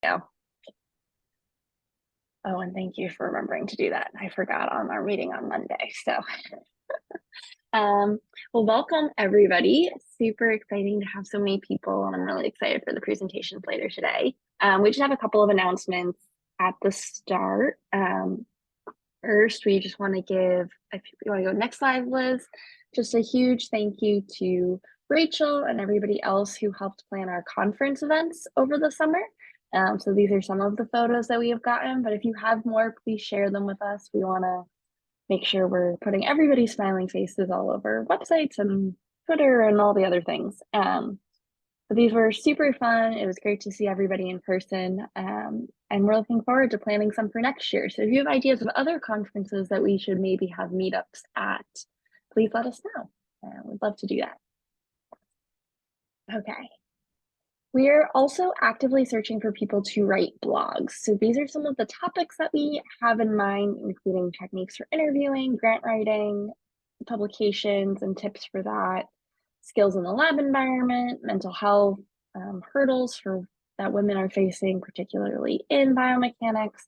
Yeah. Oh, and thank you for remembering to do that. I forgot on our meeting on Monday. So, um, well, welcome everybody. Super exciting to have so many people, and I'm really excited for the presentations later today. We just have a couple of announcements at the start. First, we just want to give, if you want to go next slide, Liz, just a huge thank you to Rachel and everybody else who helped plan our conference events over the summer. So these are some of the photos that we have gotten, but if you have more, please share them with us. We want to make sure we're putting everybody's smiling faces all over websites and Twitter and all the other things. But these were super fun. It was great to see everybody in person. And we're looking forward to planning some for next year. So if you have ideas of other conferences that we should maybe have meetups at, please let us know. We'd love to do that. Okay. We are also actively searching for people to write blogs. So these are some of the topics that we have in mind, including techniques for interviewing, grant writing, publications and tips for that, skills in the lab environment, mental health, hurdles that women are facing, particularly in biomechanics,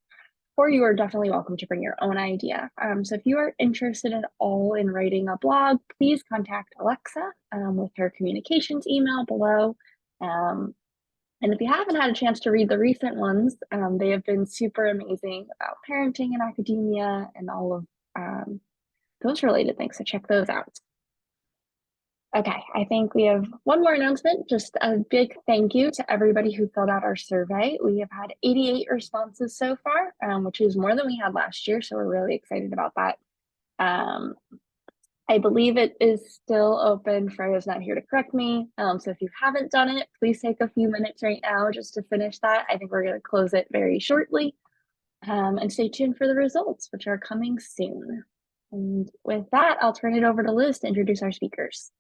or you are definitely welcome to bring your own idea. So if you are interested at all in writing a blog, please contact Alexa with her communications email below. And if you haven't had a chance to read the recent ones, they have been super amazing about parenting and academia and all of those related things. So check those out. Okay, I think we have one more announcement. Just a big thank you to everybody who filled out our survey. We have had 88 responses so far, which is more than we had last year. So we're really excited about that. I believe it is still open. Freya's not here to correct me. So if you haven't done it, please take a few minutes right now just to finish that. I think we're going to close it very shortly. And stay tuned for the results, which are coming soon. And with that, I'll turn it over to Liz to introduce our speakers.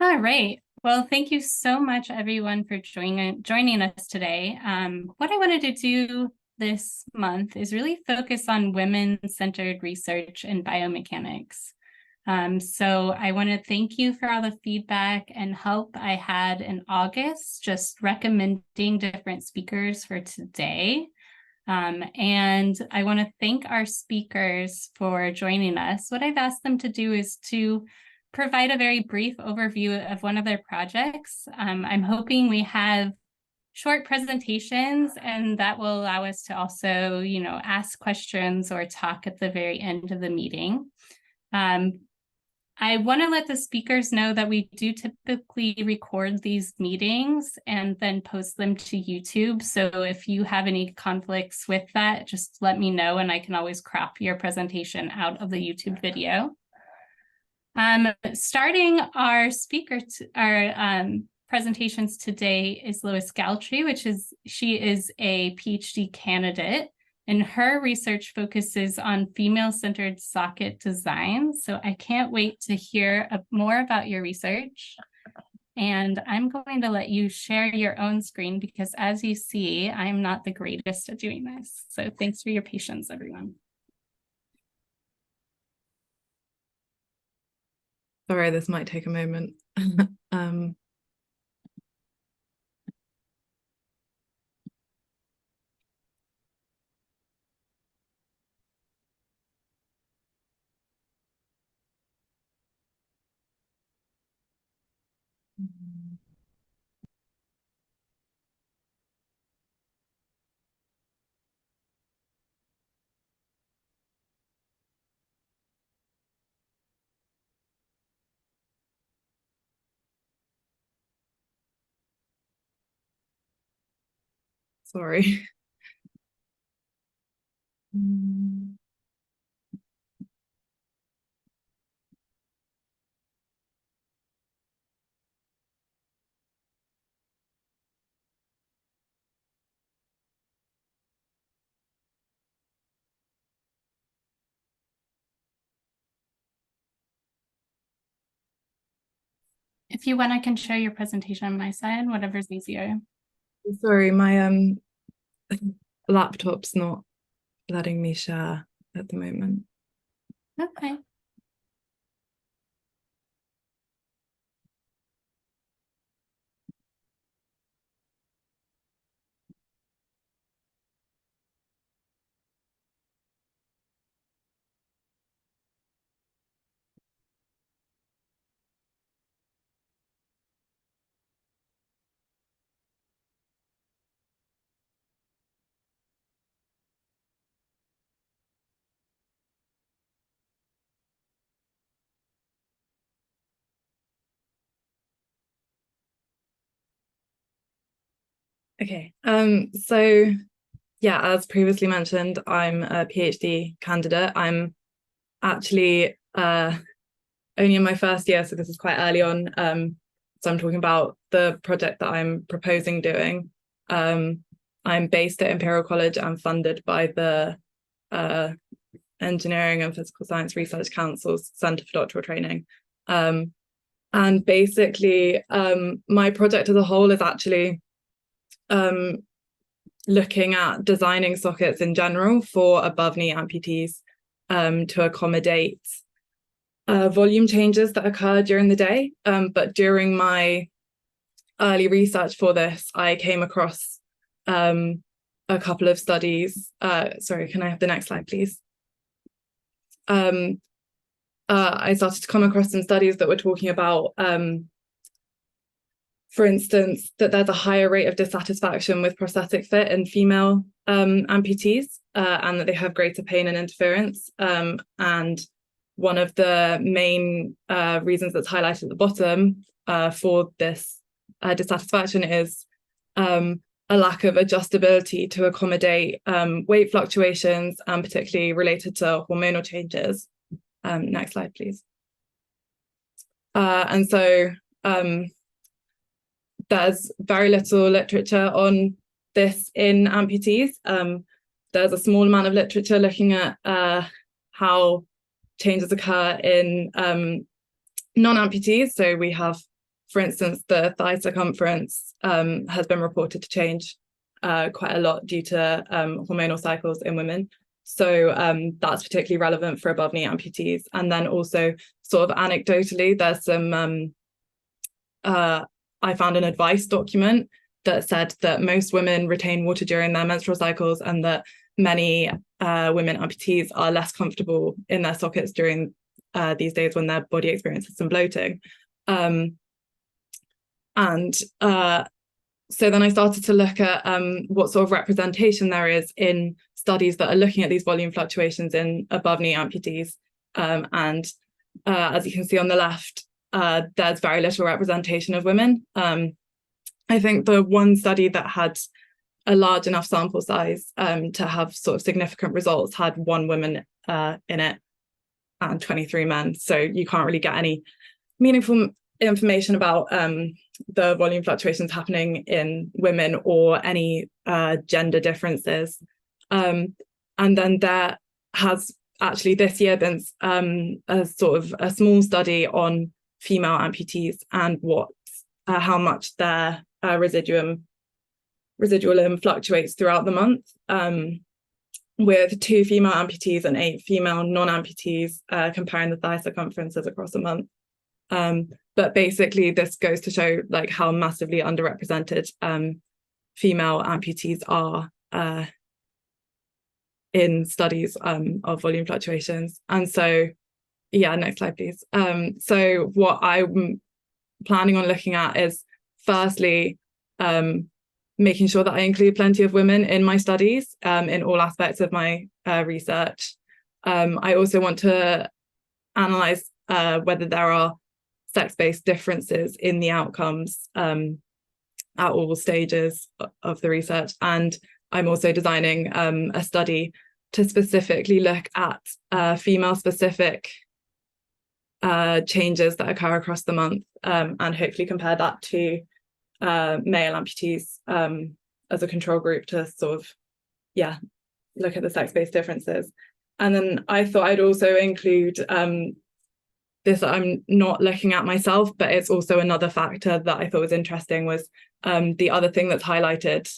All right. Well, thank you so much, everyone, for joining us today. What I wanted to do this month is really focus on women-centered research in biomechanics. So I want to thank you for all the feedback and help I had in August, just recommending different speakers for today. And I want to thank our speakers for joining us. What I've asked them to do is to provide a very brief overview of one of their projects. I'm hoping we have short presentations, and that will allow us to also, ask questions or talk at the very end of the meeting. I want to let the speakers know that we do typically record these meetings and then post them to YouTube. So if you have any conflicts with that, just let me know and I can always crop your presentation out of the YouTube video. Starting our presentations today is Lois Galtry, she is a PhD candidate, and her research focuses on female-centered socket design. So I can't wait to hear more about your research. And I'm going to let you share your own screen because, as you see, I'm not the greatest at doing this. So thanks for your patience, everyone. Sorry, this might take a moment. Sorry. If you want, I can share your presentation on my side, whatever's easier. Sorry, my laptop's not letting me share at the moment. Okay. Okay. So yeah, as previously mentioned, I'm a PhD candidate. I'm actually only in my first year, so this is quite early on. So I'm talking about the project that I'm proposing doing. I'm based at Imperial College and funded by the Engineering and Physical Science Research Council's Centre for Doctoral Training. And basically, my project as a whole is actually looking at designing sockets in general for above knee amputees to accommodate volume changes that occur during the day. But during my early research for this, I came across a couple of studies. Sorry, can I have the next slide, please? I started to come across some studies that were talking about, for instance, that there's a higher rate of dissatisfaction with prosthetic fit in female amputees, and that they have greater pain and interference. And one of the main reasons that's highlighted at the bottom for this dissatisfaction is a lack of adjustability to accommodate weight fluctuations, and particularly related to hormonal changes. Next slide, please. And so there's very little literature on this in amputees. There's a small amount of literature looking at how changes occur in non-amputees. So we have, for instance, the thigh circumference has been reported to change quite a lot due to hormonal cycles in women. So that's particularly relevant for above knee amputees. And then also sort of anecdotally, there's some, I found an advice document that said that most women retain water during their menstrual cycles, and that many women amputees are less comfortable in their sockets during these days when their body experiences some bloating. So then I started to look at what sort of representation there is in studies that are looking at these volume fluctuations in above knee amputees. And as you can see on the left, there's very little representation of women. I think the one study that had a large enough sample size to have sort of significant results had 1 woman in it and 23 men. So you can't really get any meaningful information about the volume fluctuations happening in women or any gender differences. And then there has actually this year been a sort of a small study on female amputees and how much their residual limb fluctuates throughout the month, with 2 female amputees and 8 female non-amputees, comparing the thigh circumferences across a month. But basically this goes to show like how massively underrepresented female amputees are in studies of volume fluctuations. And so, yeah, next slide, please. So what I'm planning on looking at is firstly, making sure that I include plenty of women in my studies in all aspects of my research. I also want to analyze whether there are sex-based differences in the outcomes at all stages of the research. And I'm also designing a study to specifically look at female-specific changes that occur across the month, and hopefully compare that to male amputees as a control group to sort of, look at the sex-based differences. And then I thought I'd also include this that I'm not looking at myself, but it's also another factor that I thought was interesting was the other thing that's highlighted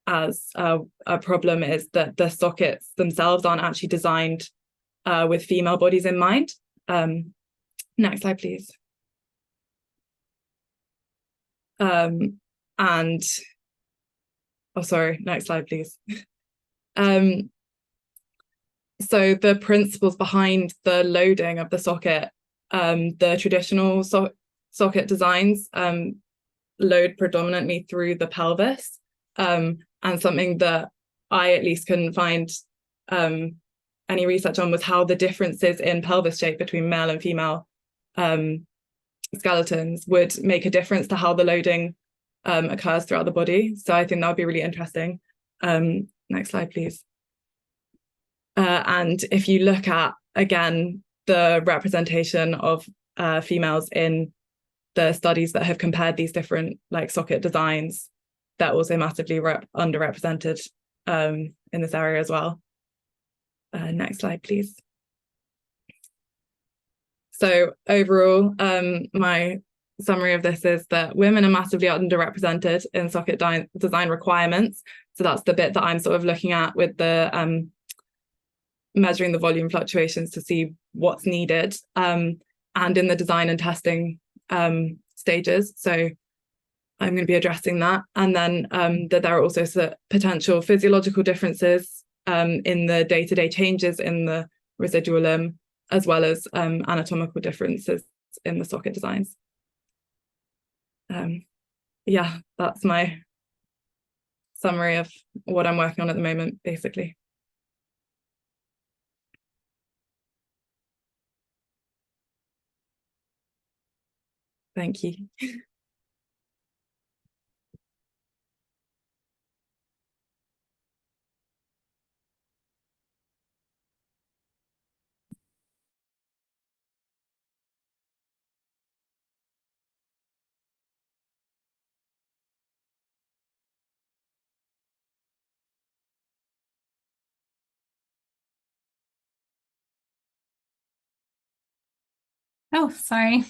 as a problem is that the sockets themselves aren't actually designed with female bodies in mind. Next slide, please. Next slide, please. So the principles behind the loading of the socket, the traditional socket designs load predominantly through the pelvis, and something that I at least couldn't find any research on was how the differences in pelvis shape between male and female skeletons would make a difference to how the loading occurs throughout the body. So I think that would be really interesting. Next slide, please. And if you look at, again, the representation of females in the studies that have compared these different like socket designs, they're also massively underrepresented in this area as well. Next slide, please. So overall, my summary of this is that women are massively underrepresented in socket design requirements. So that's the bit that I'm sort of looking at with the measuring the volume fluctuations to see what's needed, and in the design and testing stages. So I'm going to be addressing that. And then that there are also potential physiological differences in the day-to-day changes in the residual limb, as well as anatomical differences in the socket designs. Yeah, that's my summary of what I'm working on at the moment, basically. Thank you. Oh, sorry.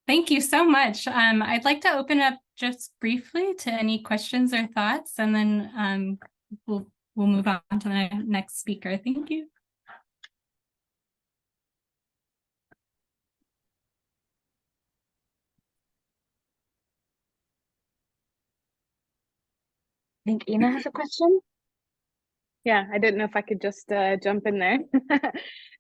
Thank you so much. I'd like to open up just briefly to any questions or thoughts, and then we'll move on to the next speaker. Thank you. I think Ina has a question. Yeah, I didn't know if I could just jump in there.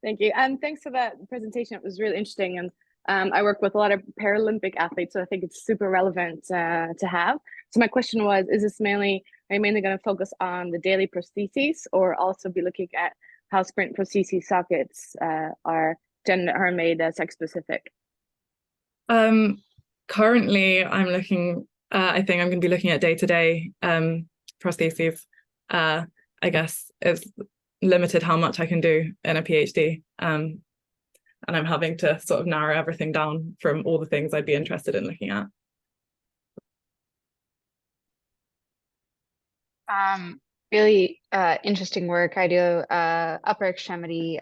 Thank you. Thanks for that presentation. It was really interesting. And I work with a lot of Paralympic athletes, so I think it's super relevant to have. So my question was, are you mainly going to focus on the daily prostheses, or also be looking at how sprint prostheses sockets are made sex specific? Currently, I'm looking, I think I'm going to be looking at day-to-day prostheses. I guess it's limited how much I can do in a PhD. And I'm having to sort of narrow everything down from all the things I'd be interested in looking at. Really interesting work. I do upper extremity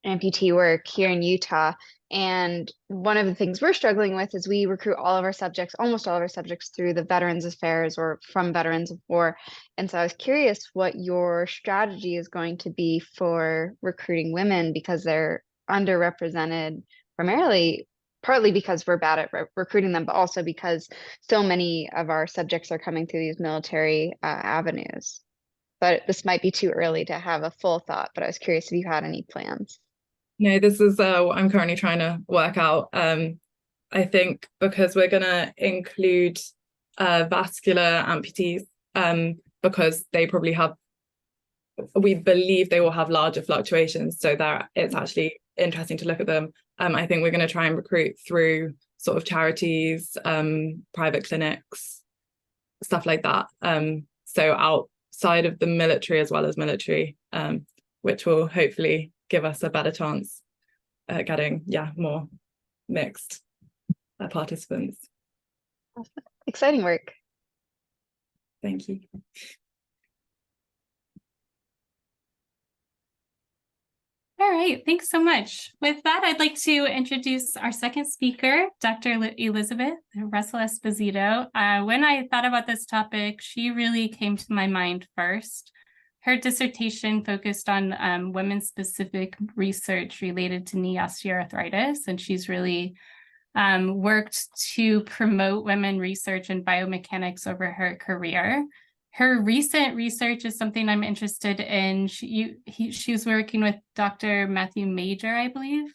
amputee work here in Utah. And one of the things we're struggling with is we recruit all of our subjects, almost all of our subjects, through the Veterans Affairs or from Veterans of War. And so I was curious what your strategy is going to be for recruiting women, because they're underrepresented partly because we're bad at recruiting them, but also because so many of our subjects are coming through these military avenues. But this might be too early to have a full thought, but I was curious if you had any plans. No, this is what I'm currently trying to work out. I think because we're going to include vascular amputees, because they probably we believe they will have larger fluctuations, so that it's actually interesting to look at them. I think we're going to try and recruit through sort of charities, private clinics, stuff like that. So outside of the military as well as military, which will hopefully give us a better chance at getting, more mixed participants. Exciting work. Thank you. All right, thanks so much. With that, I'd like to introduce our second speaker, Dr. Elizabeth Russell Esposito. When I thought about this topic, she really came to my mind first. Her dissertation focused on women-specific research related to knee osteoarthritis, and she's really worked to promote women research in biomechanics over her career. Her recent research is something I'm interested in. She was working with Dr. Matthew Major, I believe,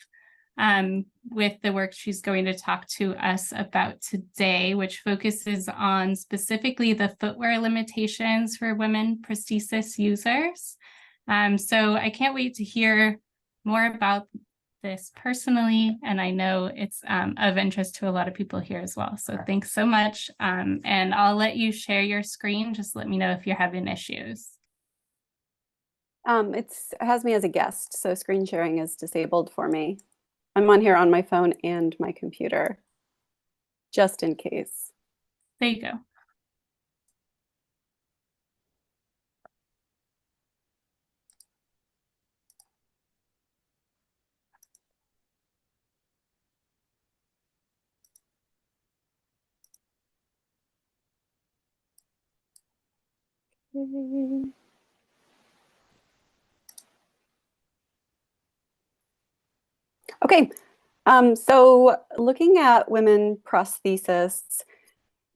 with the work she's going to talk to us about today, which focuses on specifically the footwear limitations for women prosthesis users. So I can't wait to hear more about this personally, and I know it's of interest to a lot of people here as well. So thanks so much. And I'll let you share your screen. Just let me know if you're having issues. It has me as a guest, so screen sharing is disabled for me. I'm on here on my phone and my computer, just in case. There you go. Okay, so looking at women prosthesis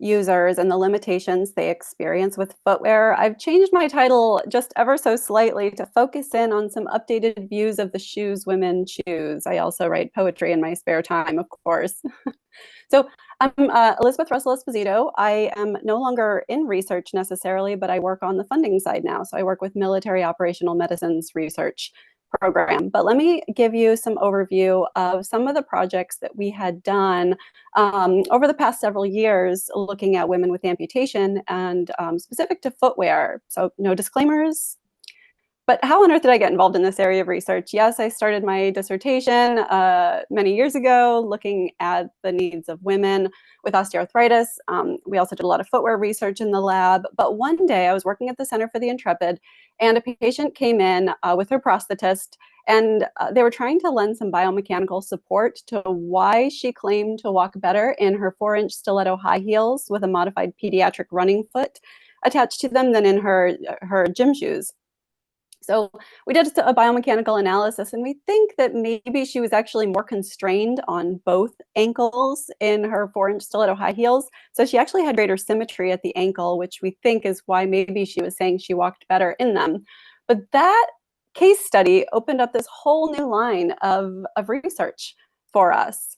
users and the limitations they experience with footwear, I've changed my title just ever so slightly to focus in on some updated views of the shoes women choose. I also write poetry in my spare time, of course. So I'm Elizabeth Russell Esposito. I am no longer in research necessarily, but I work on the funding side now. So I work with Military Operational Medicine's research program. But let me give you some overview of some of the projects that we had done over the past several years looking at women with amputation and specific to footwear. So no disclaimers. But how on earth did I get involved in this area of research? Yes, I started my dissertation many years ago looking at the needs of women with osteoarthritis. We also did a lot of footwear research in the lab. But one day I was working at the Center for the Intrepid, and a patient came in with her prosthetist, and they were trying to lend some biomechanical support to why she claimed to walk better in her 4-inch stiletto high heels with a modified pediatric running foot attached to them than in her gym shoes. So we did a biomechanical analysis, and we think that maybe she was actually more constrained on both ankles in her 4-inch stiletto high heels. So she actually had greater symmetry at the ankle, which we think is why maybe she was saying she walked better in them. But that case study opened up this whole new line of research for us.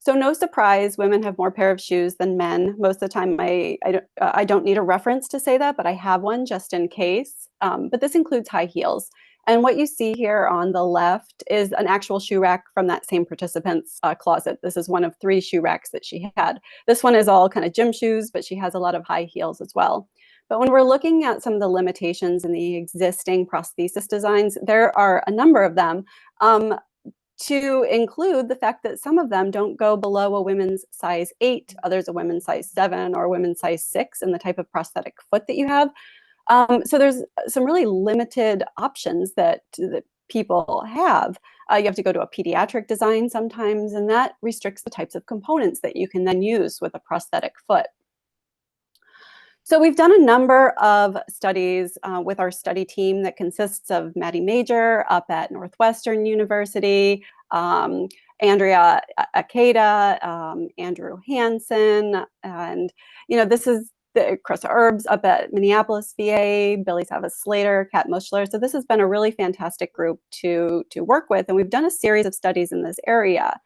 So no surprise, women have more pair of shoes than men. Most of the time, I don't need a reference to say that, but I have one just in case. But this includes high heels. And what you see here on the left is an actual shoe rack from that same participant's closet. This is one of 3 shoe racks that she had. This one is all kind of gym shoes, but she has a lot of high heels as well. But when we're looking at some of the limitations in the existing prosthesis designs, there are a number of them. To include the fact that some of them don't go below a women's size 8, others a women's size 7, or a women's size 6 in the type of prosthetic foot that you have. So there's some really limited options that people have. You have to go to a pediatric design sometimes, and that restricts the types of components that you can then use with a prosthetic foot. So we've done a number of studies with our study team that consists of Maddie Major up at Northwestern University, Andrea Akeda, Andrew Hansen, and this is Chris Herbs up at Minneapolis VA, Billy Savas Slater, Kat Muschler. So this has been a really fantastic group to work with, and we've done a series of studies in this area.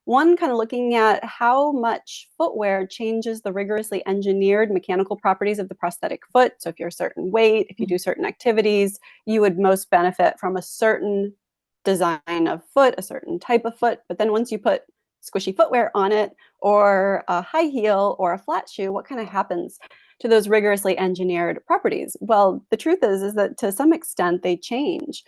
One kind of looking at how much footwear changes the rigorously engineered mechanical properties of the prosthetic foot. So if you're a certain weight, if you do certain activities, you would most benefit from a certain design of foot, a certain type of foot. But then once you put squishy footwear on it, or a high heel or a flat shoe, what kind of happens to those rigorously engineered properties? Well, the truth is that to some extent they change,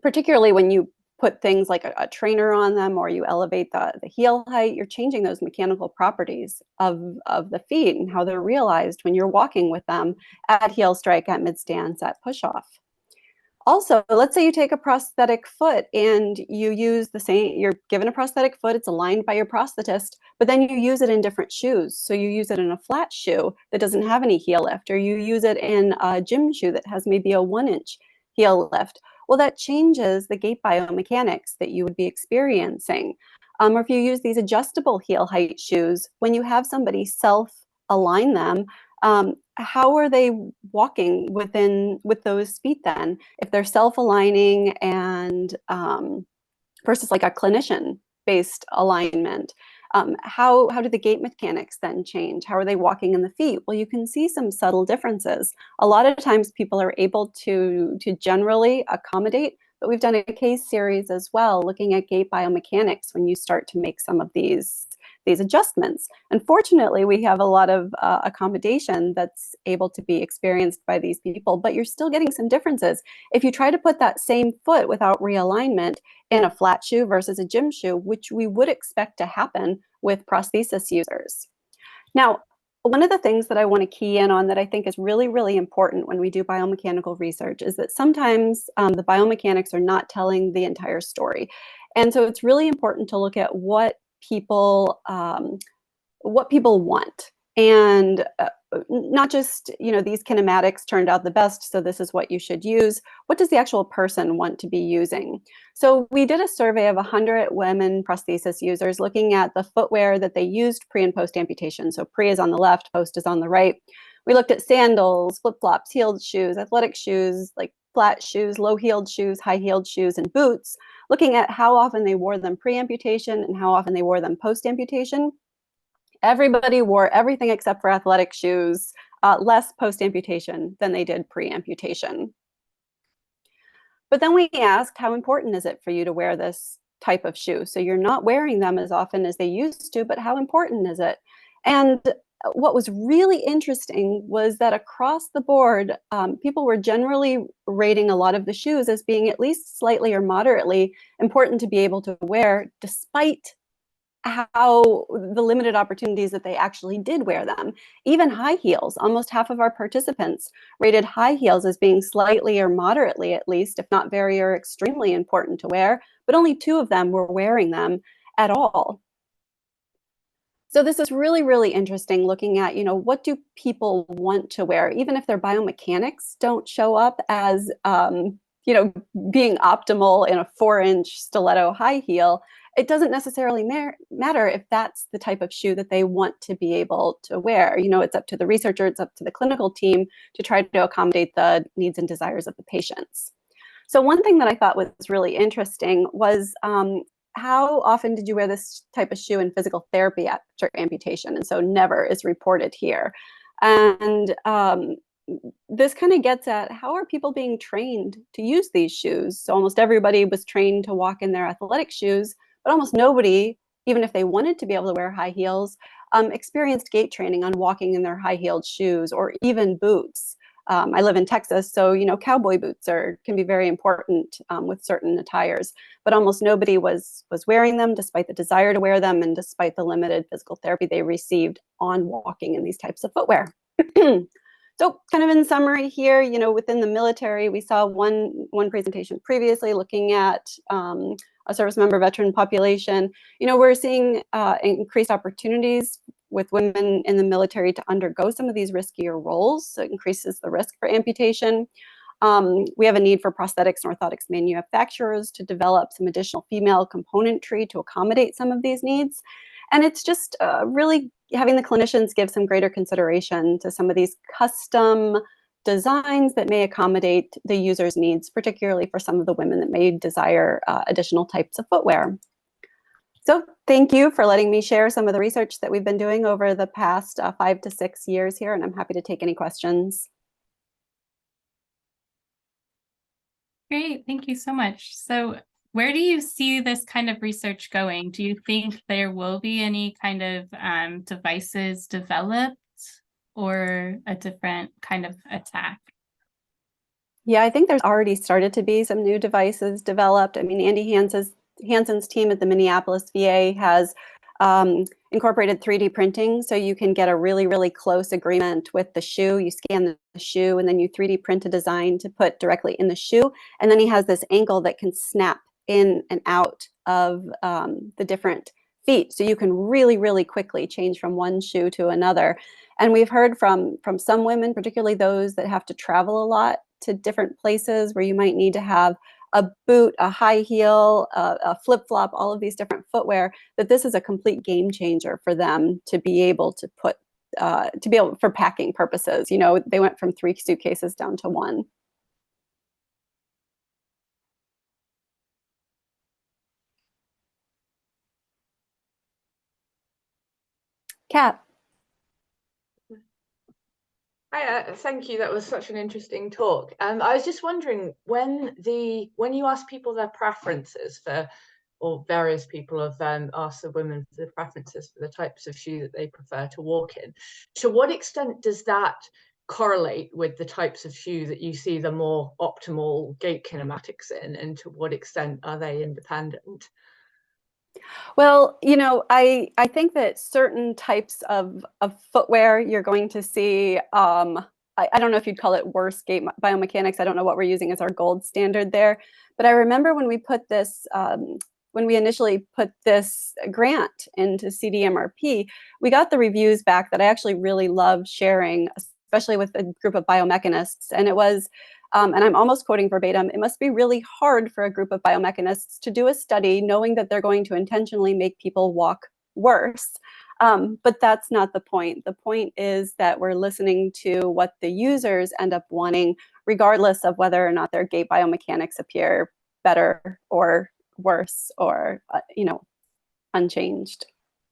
particularly when you put things like a trainer on them, or you elevate the heel height. You're changing those mechanical properties of the feet and how they're realized when you're walking with them at heel strike, at mid stance, at push off. Also, let's say you take a prosthetic foot and you use the same, you're given a prosthetic foot, it's aligned by your prosthetist, but then you use it in different shoes. So you use it in a flat shoe that doesn't have any heel lift, or you use it in a gym shoe that has maybe a 1-inch heel lift. Well, that changes the gait biomechanics that you would be experiencing. Or if you use these adjustable heel height shoes, when you have somebody self-align them, how are they walking with those feet then? If they're self-aligning and versus like a clinician-based alignment, how do the gait mechanics then change? How are they walking in the feet? Well, you can see some subtle differences. A lot of times people are able to generally accommodate but we've done a case series as well looking at gait biomechanics when you start to make some of these adjustments. Unfortunately, we have a lot of accommodation that's able to be experienced by these people, but you're still getting some differences. If you try to put that same foot without realignment in a flat shoe versus a gym shoe, which we would expect to happen with prosthesis users. Now, one of the things that I want to key in on that I think is really, really important when we do biomechanical research is that sometimes the biomechanics are not telling the entire story. And so it's really important to look at what people want. And not just, these kinematics turned out the best, so this is what you should use. What does the actual person want to be using? So we did a survey of 100 women prosthesis users looking at the footwear that they used pre and post amputation. So pre is on the left, post is on the right. We looked at sandals, flip-flops, heeled shoes, athletic shoes, like flat shoes, low-heeled shoes, high-heeled shoes, and boots, looking at how often they wore them pre-amputation and how often they wore them post-amputation. Everybody wore everything except for athletic shoes, less post-amputation than they did pre-amputation. But then we asked, how important is it for you to wear this type of shoe? So you're not wearing them as often as they used to, but how important is it? And what was really interesting was that across the board, people were generally rating a lot of the shoes as being at least slightly or moderately important to be able to wear, despite how the limited opportunities that they actually did wear them. Even high heels, almost half of our participants rated high heels as being slightly or moderately, at least, if not very or extremely important to wear, but only 2 of them were wearing them at all. So this is really, really interesting looking at, what do people want to wear, even if their biomechanics don't show up as, being optimal in a 4-inch stiletto high heel. It doesn't necessarily matter if that's the type of shoe that they want to be able to wear. It's up to the researcher, it's up to the clinical team to try to accommodate the needs and desires of the patients. So one thing that I thought was really interesting was how often did you wear this type of shoe in physical therapy after amputation? And so never is reported here. And this kind of gets at how are people being trained to use these shoes? So almost everybody was trained to walk in their athletic shoes, but almost nobody, even if they wanted to be able to wear high heels, experienced gait training on walking in their high-heeled shoes or even boots. I live in Texas, so cowboy boots can be very important with certain attires, but almost nobody was wearing them despite the desire to wear them and despite the limited physical therapy they received on walking in these types of footwear. So kind of in summary here, within the military, we saw one presentation previously looking at a service member veteran population. We're seeing increased opportunities with women in the military to undergo some of these riskier roles. So it increases the risk for amputation. We have a need for prosthetics and orthotics manufacturers to develop some additional female componentry to accommodate some of these needs. And it's just really having the clinicians give some greater consideration to some of these custom designs that may accommodate the user's needs, particularly for some of the women that may desire additional types of footwear. So thank you for letting me share some of the research that we've been doing over the past 5 to 6 years here, and I'm happy to take any questions. Great, thank you so much. So where do you see this kind of research going? Do you think there will be any kind of devices developed or a different kind of attack? Yeah, I think there's already started to be some new devices developed. I mean, Andy Hansen's team at the Minneapolis VA has incorporated 3D printing, so you can get a really, really close agreement with the shoe. You scan the shoe and then you 3D print a design to put directly in the shoe. And then he has this ankle that can snap in and out of the different feet. So you can really, really quickly change from one shoe to another. And we've heard from some women, particularly those that have to travel a lot to different places where you might need to have a boot, a high heel, a flip-flop, all of these different footwear, that this is a complete game changer for them to be able to put, for packing purposes. They went from 3 suitcases down to 1. Kat. Hi, thank you. That was such an interesting talk. I was just wondering when you ask people their preferences for, or various people have asked the women for the preferences for the types of shoe that they prefer to walk in, to what extent does that correlate with the types of shoe that you see the more optimal gait kinematics in, and to what extent are they independent? Well, you know, I think that certain types of footwear you're going to see, I don't know if you'd call it worse gait biomechanics. I don't know what we're using as our gold standard there. But I remember when we put this, when we initially put this grant into CDMRP, we got the reviews back that I actually really love sharing, especially with a group of biomechanists. And it was, and I'm almost quoting verbatim, it must be really hard for a group of biomechanists to do a study knowing that they're going to intentionally make people walk worse. But that's not the point. The point is that we're listening to what the users end up wanting, regardless of whether or not their gait biomechanics appear better or worse or, unchanged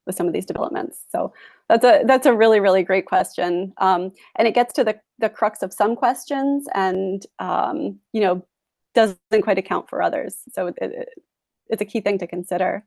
with some of these developments. So that's a really, really great question. And it gets to the crux of some questions and, doesn't quite account for others. So it's a key thing to consider.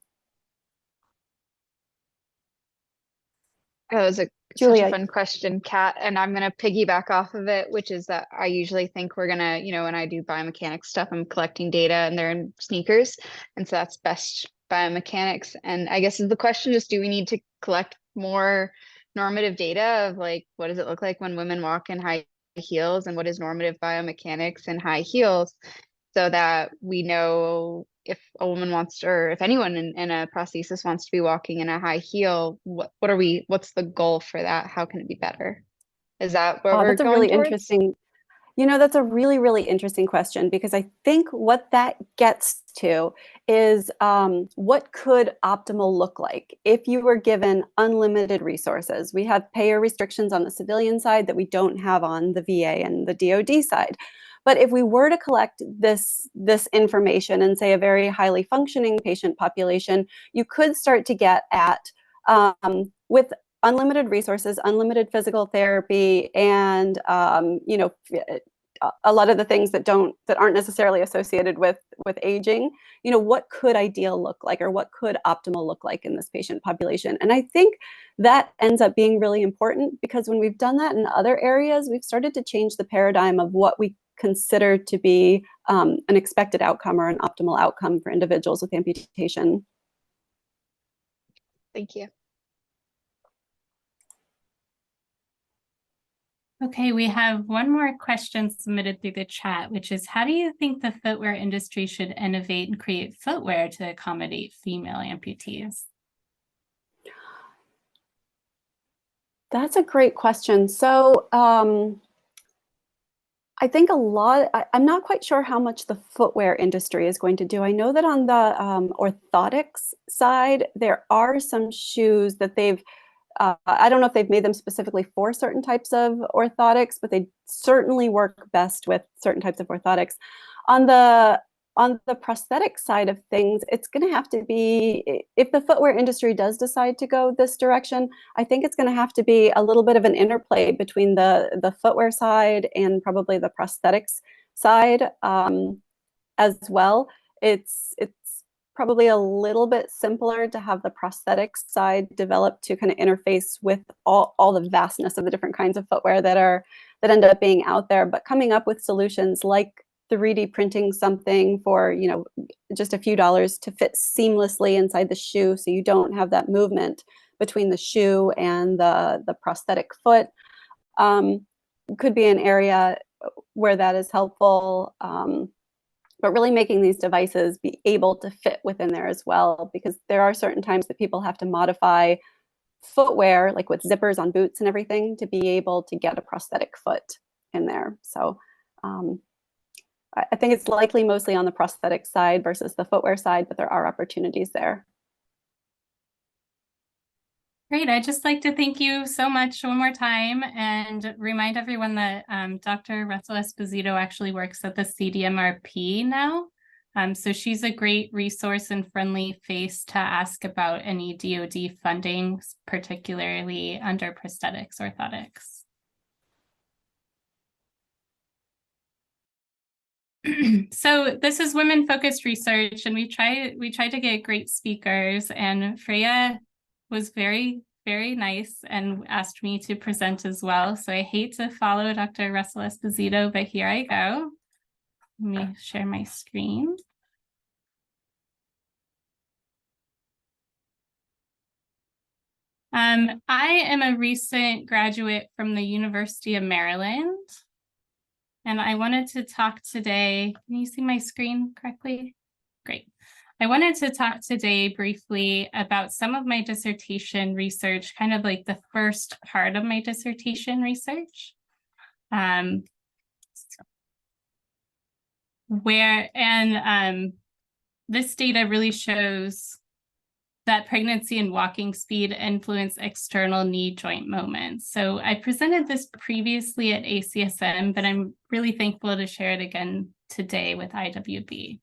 That was such Julia. a fun question, Kat, and I'm gonna piggyback off of it, which is that I usually think we're gonna, when I do biomechanics stuff, I'm collecting data and they're in sneakers, and so that's best biomechanics. And I guess is the question just, do we need to collect more normative data of like, what does it look like when women walk in high heels, and what is normative biomechanics in high heels, so that we know if a woman wants to, or if anyone in a prosthesis wants to be walking in a high heel, what's the goal for that? How can it be better? Is that what we're That's a going really towards? interesting, that's a really, really interesting question, because I think what that gets to is what could optimal look like if you were given unlimited resources. We have payer restrictions on the civilian side that we don't have on the VA and the DoD side. But if we were to collect this information and say a very highly functioning patient population, you could start to get at, with unlimited resources, unlimited physical therapy, and a lot of the things that aren't necessarily associated with aging, what could ideal look like, or what could optimal look like in this patient population? And I think that ends up being really important, because when we've done that in other areas, we've started to change the paradigm of what we consider to be an expected outcome or an optimal outcome for individuals with amputation. Thank you. Okay, we have one more question submitted through the chat, which is, how do you think the footwear industry should innovate and create footwear to accommodate female amputees? That's a great question. So I think I'm not quite sure how much the footwear industry is going to do. I know that on the orthotics side, there are some shoes that I don't know if they've made them specifically for certain types of orthotics, but they certainly work best with certain types of orthotics. On the prosthetic side of things, it's going to have to be, if the footwear industry does decide to go this direction, I think it's going to have to be a little bit of an interplay between the footwear side and probably the prosthetics side as well. It's probably a little bit simpler to have the prosthetics side develop to kind of interface with all the vastness of the different kinds of footwear that end up being out there, but coming up with solutions like 3D printing something for just a few dollars to fit seamlessly inside the shoe, so you don't have that movement between the shoe and the prosthetic foot, could be an area where that is helpful. But really making these devices be able to fit within there as well, because there are certain times that people have to modify footwear, like with zippers on boots and everything, to be able to get a prosthetic foot in there. So I think it's likely mostly on the prosthetic side versus the footwear side, but there are opportunities there. Great. I'd just like to thank you so much one more time and remind everyone that Dr. Russell Esposito actually works at the CDMRP now. So she's a great resource and friendly face to ask about any DoD funding, particularly under prosthetics, orthotics. So this is women-focused research, and we try to get great speakers, and Freya was very, very nice and asked me to present as well. So I hate to follow Dr. Russell Esposito, but here I go. Let me share my screen. I am a recent graduate from the University of Maryland, and I wanted to talk today. Can you see my screen correctly? Great. I wanted to talk today briefly about some of my dissertation research, kind of like the first part of my dissertation research. This data really shows that pregnancy and walking speed influence external knee joint moments. So I presented this previously at ACSM, but I'm really thankful to share it again today with IWB.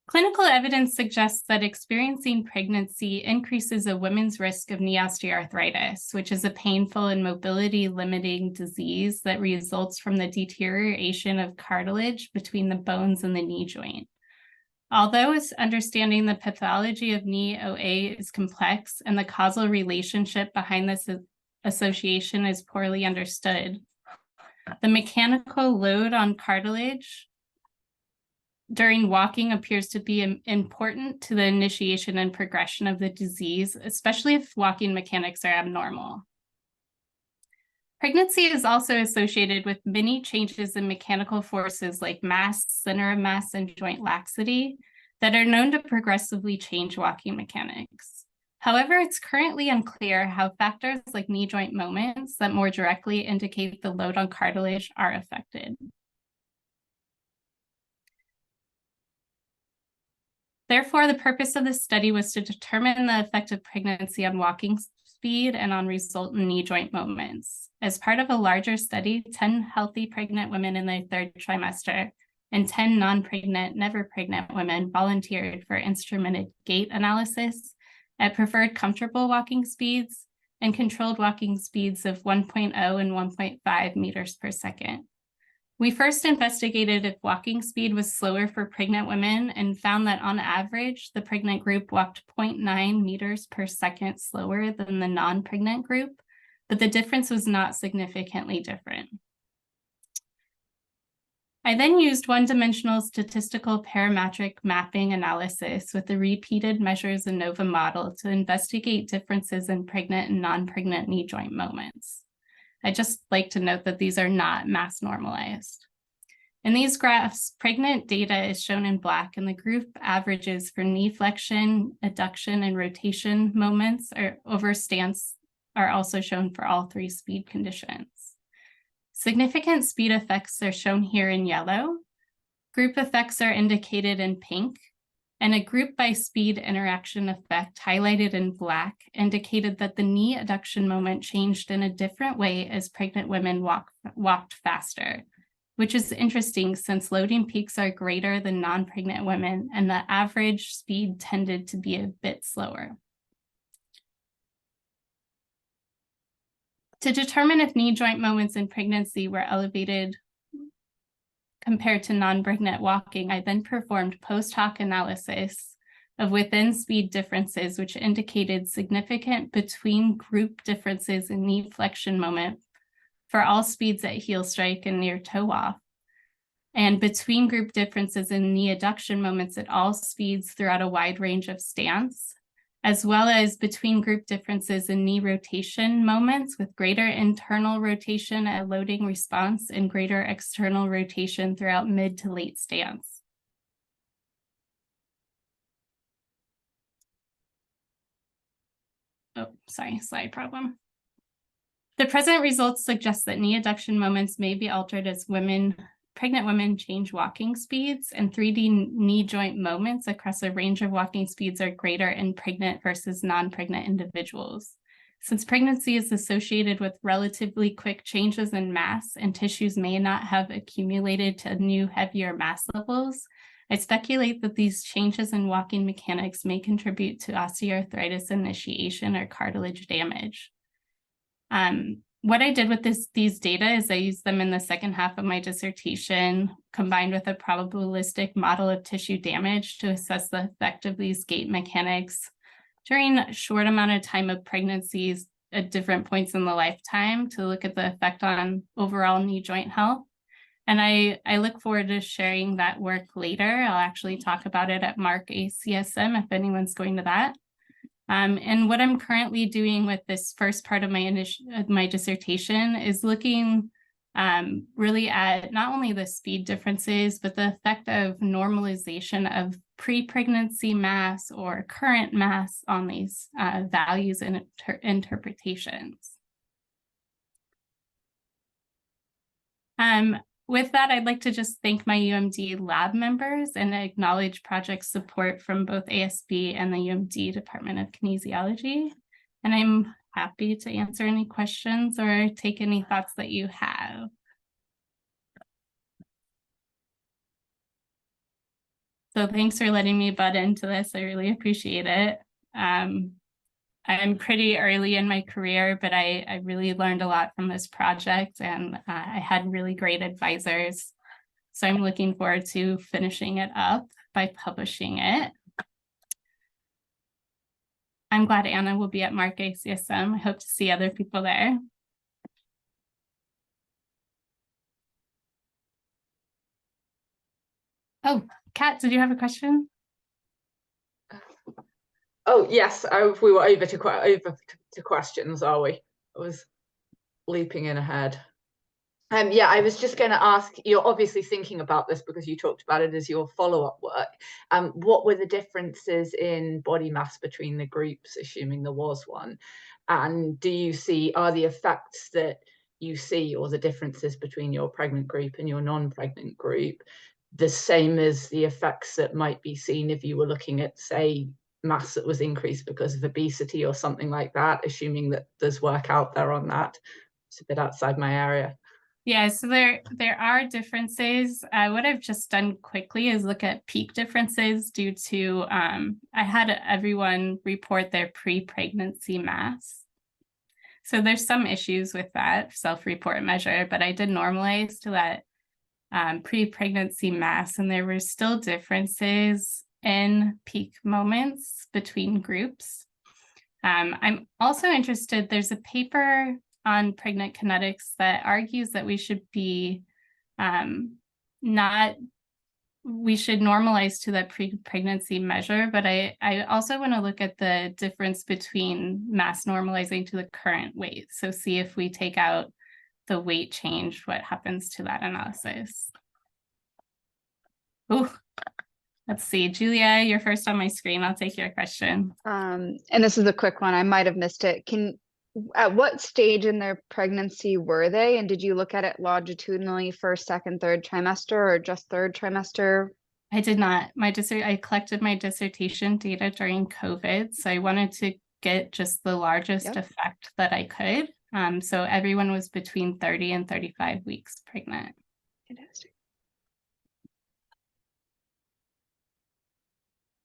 Clinical evidence suggests that experiencing pregnancy increases a woman's risk of knee osteoarthritis, which is a painful and mobility-limiting disease that results from the deterioration of cartilage between the bones and the knee joint. Although understanding the pathology of knee OA is complex and the causal relationship behind this association is poorly understood, the mechanical load on cartilage during walking appears to be important to the initiation and progression of the disease, especially if walking mechanics are abnormal. Pregnancy is also associated with many changes in mechanical forces like mass, center of mass, and joint laxity that are known to progressively change walking mechanics. However, it's currently unclear how factors like knee joint moments that more directly indicate the load on cartilage are affected. Therefore, the purpose of this study was to determine the effect of pregnancy on walking speed and on resultant knee joint moments. As part of a larger study, 10 healthy pregnant women in their third trimester and 10 non-pregnant, never pregnant women volunteered for instrumented gait analysis at preferred comfortable walking speeds and controlled walking speeds of 1.0 and 1.5 meters per second. We first investigated if walking speed was slower for pregnant women and found that on average, the pregnant group walked 0.9 meters per second slower than the non-pregnant group, but the difference was not significantly different. I then used one-dimensional statistical parametric mapping analysis with the repeated measures ANOVA model to investigate differences in pregnant and non-pregnant knee joint moments. I'd just like to note that these are not mass normalized. In these graphs, pregnant data is shown in black, and the group averages for knee flexion, adduction, and rotation moments or over stance are also shown for all three speed conditions. Significant speed effects are shown here in yellow. Group effects are indicated in pink, and a group by speed interaction effect highlighted in black indicated that the knee adduction moment changed in a different way as pregnant women walked faster, which is interesting since loading peaks are greater than non-pregnant women and the average speed tended to be a bit slower. To determine if knee joint moments in pregnancy were elevated compared to non-pregnant walking, I then performed post hoc analysis of within speed differences, which indicated significant between group differences in knee flexion moment for all speeds at heel strike and near toe off, and between group differences in knee adduction moments at all speeds throughout a wide range of stance, as well as between group differences in knee rotation moments with greater internal rotation at loading response and greater external rotation throughout mid to late stance. Oh, sorry, slide problem. The present results suggest that knee adduction moments may be altered as pregnant women change walking speeds, and 3D knee joint moments across a range of walking speeds are greater in pregnant versus non-pregnant individuals. Since pregnancy is associated with relatively quick changes in mass and tissues may not have accumulated to new heavier mass levels, I speculate that these changes in walking mechanics may contribute to osteoarthritis initiation or cartilage damage. what I did with these data is I used them in the second half of my dissertation, combined with a probabilistic model of tissue damage to assess the effect of these gait mechanics during a short amount of time of pregnancies at different points in the lifetime to look at the effect on overall knee joint health. And I look forward to sharing that work later. I'll actually talk about it at Mark ACSM if anyone's going to that. And what I'm currently doing with this first part of my dissertation is looking really at not only the speed differences, but the effect of normalization of pre-pregnancy mass or current mass on these values and interpretations. With that, I'd like to just thank my UMD lab members and acknowledge project support from both ASB and the UMD Department of Kinesiology. And I'm happy to answer any questions or take any thoughts that you have. So thanks for letting me butt into this. I really appreciate it. I'm pretty early in my career, but I really learned a lot from this project, and I had really great advisors. So I'm looking forward to finishing it up by publishing it. I'm glad Anna will be at Mark ACSM. I hope to see other people there. Oh, Kat, did you have a question? Oh yes, we were over to questions, are we? I was leaping in ahead. Yeah, I was just going to ask, you're obviously thinking about this because you talked about it as your follow-up work. What were the differences in body mass between the groups, assuming there was one? And do you see, are the effects that you see or the differences between your pregnant group and your non-pregnant group the same as the effects that might be seen if you were looking at, say, mass that was increased because of obesity or something like that, assuming that there's work out there on that? It's a bit outside my area. Yeah, so there are differences. What I've just done quickly is look at peak differences due to, I had everyone report their pre-pregnancy mass. So there's some issues with that self-report measure, but I did normalize to that pre-pregnancy mass, and there were still differences in peak moments between groups. I'm also interested, there's a paper on pregnant kinetics that argues that we should be we should normalize to that pre-pregnancy measure, but I also want to look at the difference between mass normalizing to the current weight. So see if we take out the weight change, what happens to that analysis. Oh, let's see, Julia, you're first on my screen. I'll take your question. And this is a quick one. I might have missed it. At what stage in their pregnancy were they? And did you look at it longitudinally first, second, third trimester, or just third trimester? I did not. I collected my dissertation data during COVID, so I wanted to get just the largest effect that I could. So everyone was between 30 and 35 weeks pregnant. Fantastic.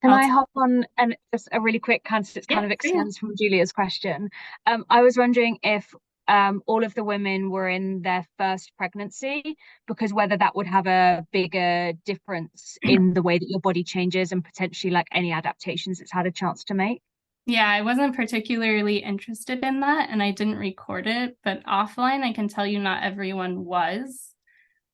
Can I hop on and just a really quick it kind of extends from Julia's question. I was wondering if all of the women were in their first pregnancy, because whether that would have a bigger difference in the way that your body changes and potentially like any adaptations it's had a chance to make. Yeah, I wasn't particularly interested in that and I didn't record it, but offline I can tell you not everyone was.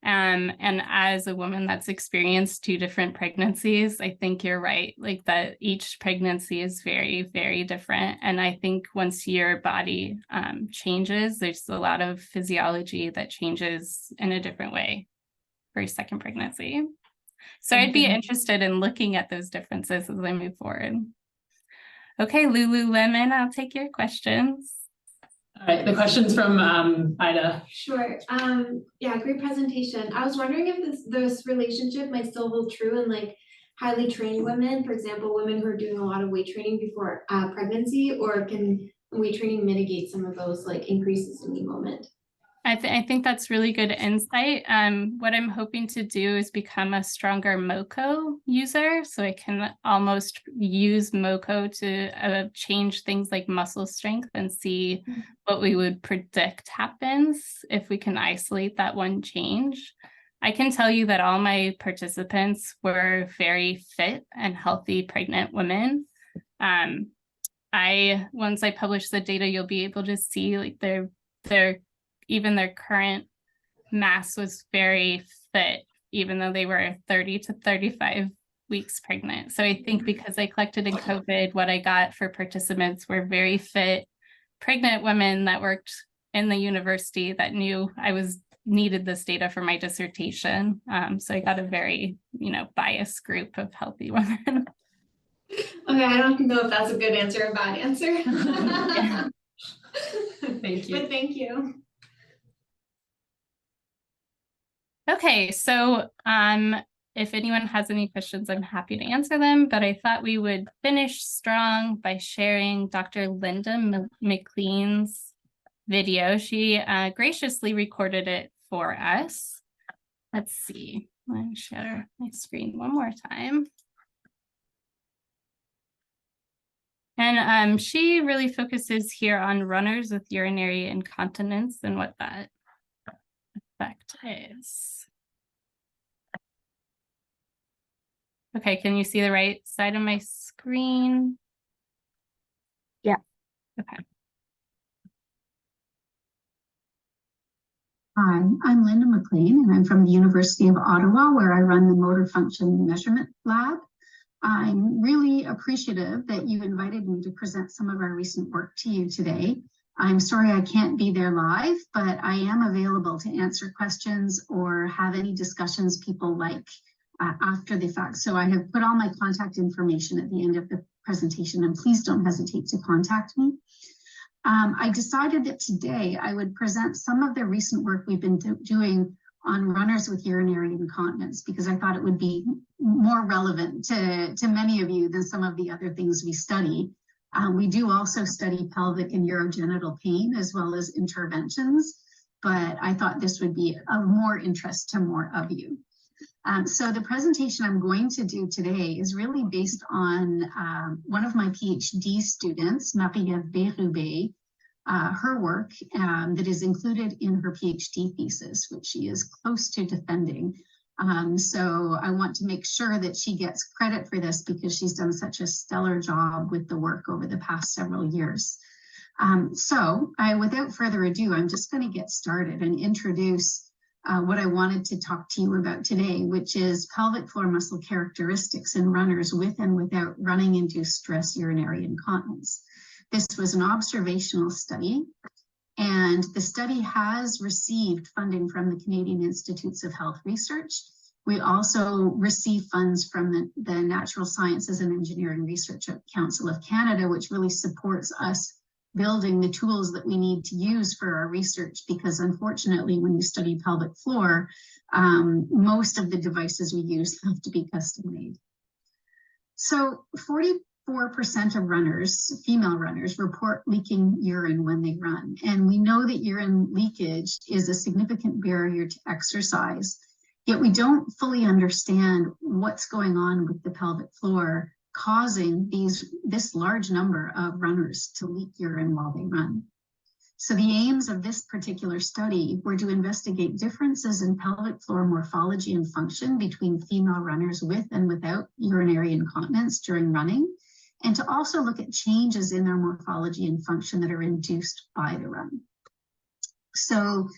And as a woman that's experienced 2 different pregnancies, I think you're right, like that each pregnancy is very, very different. And I think once your body changes, there's a lot of physiology that changes in a different way for a second pregnancy. So I'd be interested in looking at those differences as I move forward. Okay, Lululemon, I'll take your questions. All right, the question's from Ida. Sure. Yeah, great presentation. I was wondering if this relationship might still hold true in like highly trained women, for example, women who are doing a lot of weight training before pregnancy, or can weight training mitigate some of those like increases in the moment? I think that's really good insight. What I'm hoping to do is become a stronger MoCo user, so I can almost use MoCo to change things like muscle strength and see what we would predict happens if we can isolate that one change. I can tell you that all my participants were very fit and healthy pregnant women. Once I publish the data, you'll be able to see like even their current mass was very fit, even though they were 30 to 35 weeks pregnant. So I think because I collected in COVID, what I got for participants were very fit pregnant women that worked in the university that knew I needed this data for my dissertation. So I got a very, biased group of healthy women. Okay, I don't know if that's a good answer or a bad answer. Yeah. Thank you. But thank you. Okay, so if anyone has any questions, I'm happy to answer them, but I thought we would finish strong by sharing Dr. Linda McLean's video. She graciously recorded it for us. Let's see, let me share my screen one more time. And she really focuses here on runners with urinary incontinence and what that effect is. Okay, can you see the right side of my screen? Yeah. Okay. Hi, I'm Linda McLean, and I'm from the University of Ottawa, where I run the Motor Function Measurement Lab. I'm really appreciative that you invited me to present some of our recent work to you today. I'm sorry I can't be there live, but I am available to answer questions or have any discussions people like after the fact. So I have put all my contact information at the end of the presentation, and please don't hesitate to contact me. I decided that today I would present some of the recent work we've been doing on runners with urinary incontinence, because I thought it would be more relevant to many of you than some of the other things we study. We do also study pelvic and urogenital pain as well as interventions, but I thought this would be of more interest to more of you. So the presentation I'm going to do today is really based on one of my PhD students, Marie-Ève Bérubé, her work that is included in her PhD thesis, which she is close to defending. So I want to make sure that she gets credit for this because she's done such a stellar job with the work over the past several years. Without further ado, I'm just going to get started and introduce what I wanted to talk to you about today, which is pelvic floor muscle characteristics in runners with and without running-induced stress urinary incontinence. This was an observational study, and the study has received funding from the Canadian Institutes of Health Research. We also receive funds from the Natural Sciences and Engineering Research Council of Canada, which really supports us building the tools that we need to use for our research, because unfortunately, when you study pelvic floor, most of the devices we use have to be custom made. So 44% of runners, female runners, report leaking urine when they run. And we know that urine leakage is a significant barrier to exercise, yet we don't fully understand what's going on with the pelvic floor causing this large number of runners to leak urine while they run. So the aims of this particular study were to investigate differences in pelvic floor morphology and function between female runners with and without urinary incontinence during running, and to also look at changes in their morphology and function that are induced by the run. So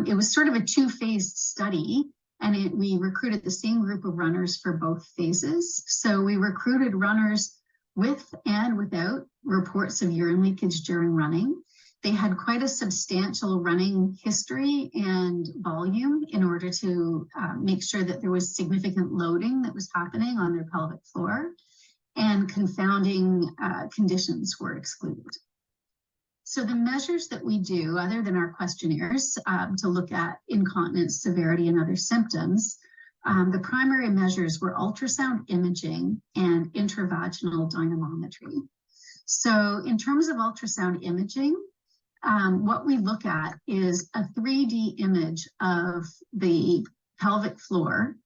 it was sort of a two-phased study, and we recruited the same group of runners for both phases. So we recruited runners with and without reports of urine leakage during running. They had quite a substantial running history and volume in order to make sure that there was significant loading that was happening on their pelvic floor, and confounding conditions were excluded. So the measures that we do, other than our questionnaires, to look at incontinence severity and other symptoms, the primary measures were ultrasound imaging and intravaginal dynamometry. So in terms of ultrasound imaging, what we look at is a 3D image of the pelvic floor.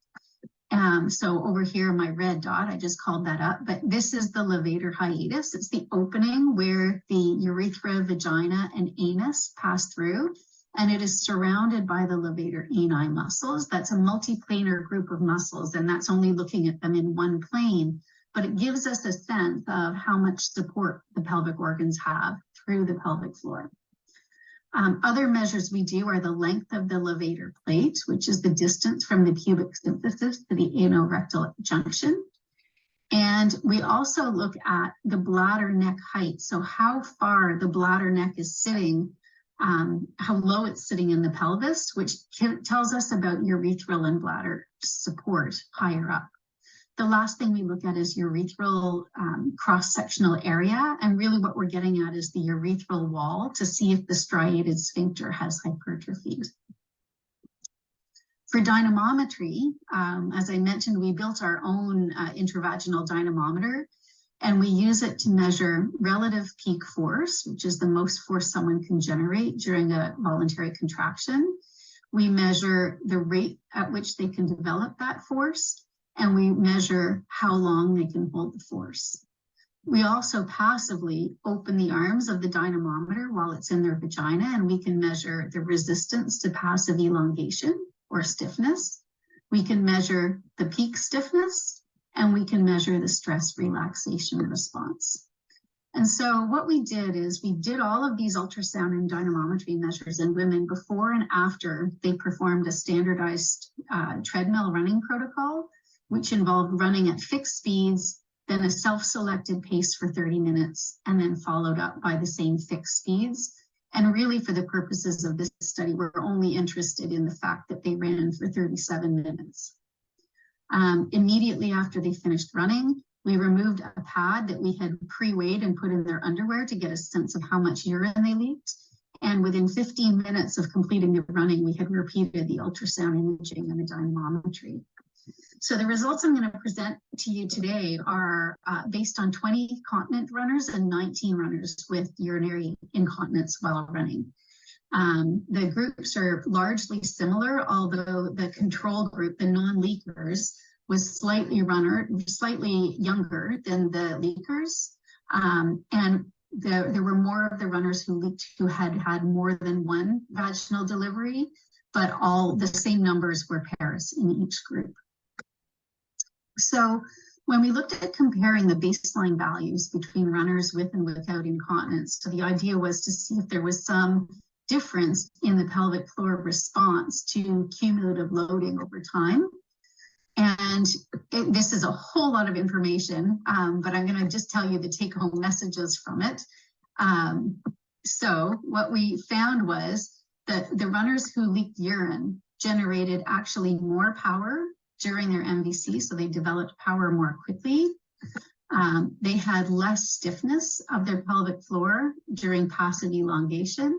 So over here, my red dot, I just called that up, but this is the levator hiatus. It's the opening where the urethra, vagina, and anus pass through, and it is surrounded by the levator ani muscles. That's a multiplanar group of muscles, and that's only looking at them in one plane, but it gives us a sense of how much support the pelvic organs have through the pelvic floor. Other measures we do are the length of the levator plate, which is the distance from the pubic symphysis to the anorectal junction. And we also look at the bladder neck height. So how far the bladder neck is sitting, how low it's sitting in the pelvis, which tells us about urethral and bladder support higher up. The last thing we look at is urethral cross-sectional area. And really what we're getting at is the urethral wall to see if the striated sphincter has hypertrophied. For dynamometry, as I mentioned, we built our own intravaginal dynamometer, and we use it to measure relative peak force, which is the most force someone can generate during a voluntary contraction. We measure the rate at which they can develop that force, and we measure how long they can hold the force. We also passively open the arms of the dynamometer while it's in their vagina, and we can measure the resistance to passive elongation or stiffness. We can measure the peak stiffness, and we can measure the stress relaxation response. And so what we did is we did all of these ultrasound and dynamometry measures in women before and after they performed a standardized treadmill running protocol, which involved running at fixed speeds, then a self-selected pace for 30 minutes, and then followed up by the same fixed speeds. And really, for the purposes of this study, we're only interested in the fact that they ran for 37 minutes. Immediately after they finished running, we removed a pad that we had pre-weighed and put in their underwear to get a sense of how much urine they leaked. And within 15 minutes of completing the running, we had repeated the ultrasound imaging and the dynamometry. So the results I'm going to present to you today are based on 20 continent runners and 19 runners with urinary incontinence while running. The groups are largely similar, although the control group, the non-leakers, was slightly younger than the leakers. And there were more of the runners who leaked who had had more than one vaginal delivery, but all the same numbers were pairs in each group. So when we looked at comparing the baseline values between runners with and without incontinence, so the idea was to see if there was some difference in the pelvic floor response to cumulative loading over time. And this is a whole lot of information, but I'm going to just tell you the take-home messages from it. So what we found was that the runners who leaked urine generated actually more power during their MVC, so they developed power more quickly. They had less stiffness of their pelvic floor during passive elongation,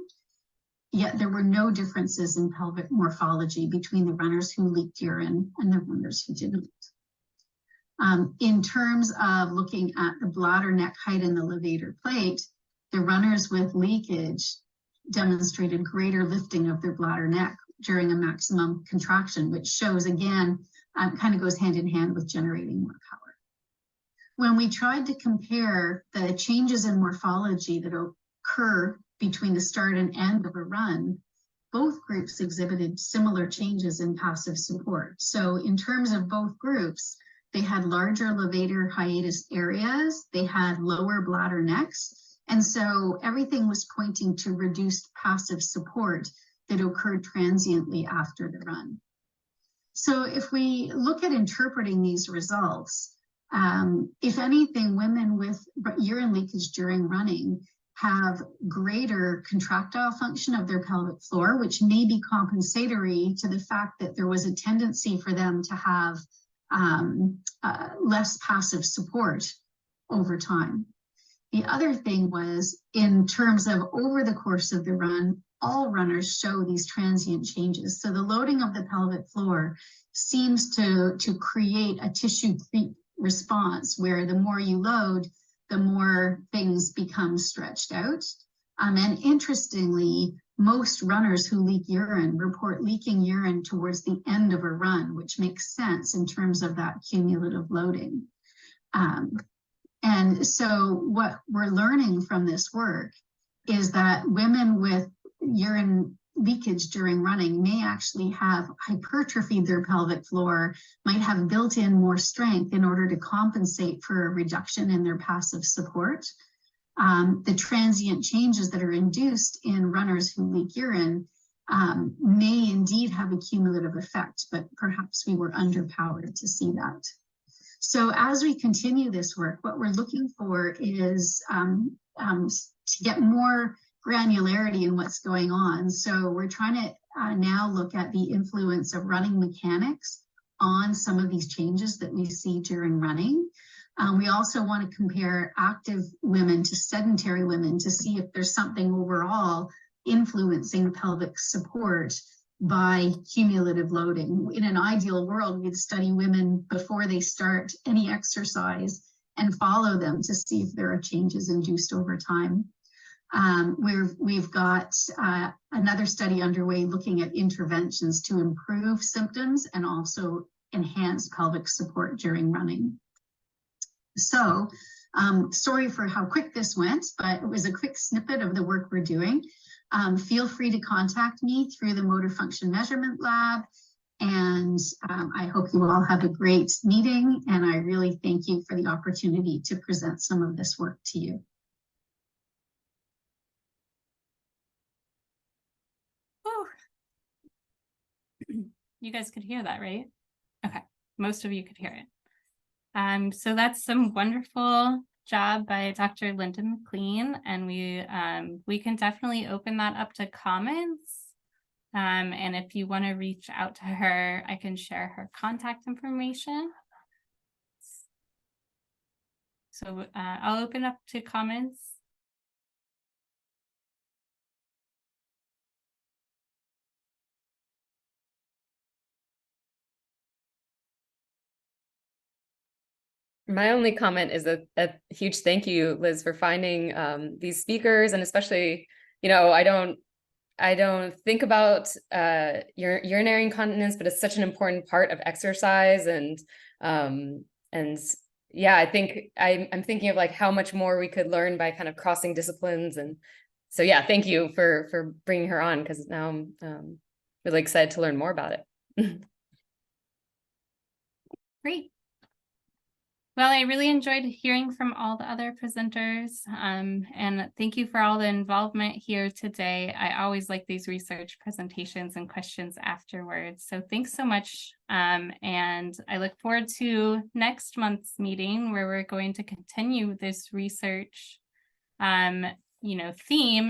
yet there were no differences in pelvic morphology between the runners who leaked urine and the runners who didn't. In terms of looking at the bladder neck height and the levator plate, the runners with leakage demonstrated greater lifting of their bladder neck during a maximum contraction, which shows again, kind of goes hand in hand with generating more power. When we tried to compare the changes in morphology that occur between the start and end of a run, both groups exhibited similar changes in passive support. So in terms of both groups, they had larger levator hiatus areas, they had lower bladder necks, and so everything was pointing to reduced passive support that occurred transiently after the run. So if we look at interpreting these results, if anything, women with urine leakage during running have greater contractile function of their pelvic floor, which may be compensatory to the fact that there was a tendency for them to have less passive support over time. The other thing was, in terms of over the course of the run, all runners show these transient changes. So the loading of the pelvic floor seems to create a tissue creep response where the more you load, the more things become stretched out. And interestingly, most runners who leak urine report leaking urine towards the end of a run, which makes sense in terms of that cumulative loading. And so what we're learning from this work is that women with urine leakage during running may actually have hypertrophied their pelvic floor, might have built in more strength in order to compensate for a reduction in their passive support. The transient changes that are induced in runners who leak urine may indeed have a cumulative effect, but perhaps we were underpowered to see that. So as we continue this work, what we're looking for is to get more granularity in what's going on. So we're trying to now look at the influence of running mechanics on some of these changes that we see during running. We also want to compare active women to sedentary women to see if there's something overall influencing pelvic support by cumulative loading. In an ideal world, we'd study women before they start any exercise and follow them to see if there are changes induced over time. We've got another study underway looking at interventions to improve symptoms and also enhance pelvic support during running. So, sorry for how quick this went, but it was a quick snippet of the work we're doing. Feel free to contact me through the Motor Function Measurement Lab. And I hope you all have a great meeting. And I really thank you for the opportunity to present some of this work to you. You guys could hear that, right? Okay, most of you could hear it. So that's some wonderful job by Dr. Linda McLean, and we can definitely open that up to comments. And if you want to reach out to her, I can share her contact information. So I'll open up to comments. My only comment is a huge thank you, Liz, for finding these speakers, and especially, you know, I don't think about urinary incontinence, but it's such an important part of exercise, and yeah, I think I'm thinking of like how much more we could learn by kind of crossing disciplines, and so yeah, thank you for bringing her on, because now I'm really excited to learn more about it. Great. Well, I really enjoyed hearing from all the other presenters, and thank you for all the involvement here today. I always like these research presentations and questions afterwards. So thanks so much. And I look forward to next month's meeting, where we're going to continue this research theme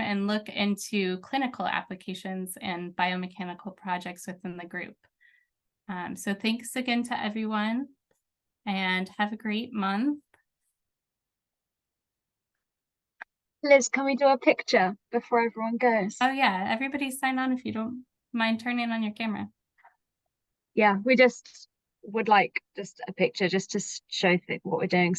and look into clinical applications and biomechanical projects within the group. So thanks again to everyone. And have a great month. Liz, can we do a picture before everyone goes? Oh yeah, everybody sign on if you don't mind turning on your camera. Yeah, we just would like just a picture just to show what we're doing.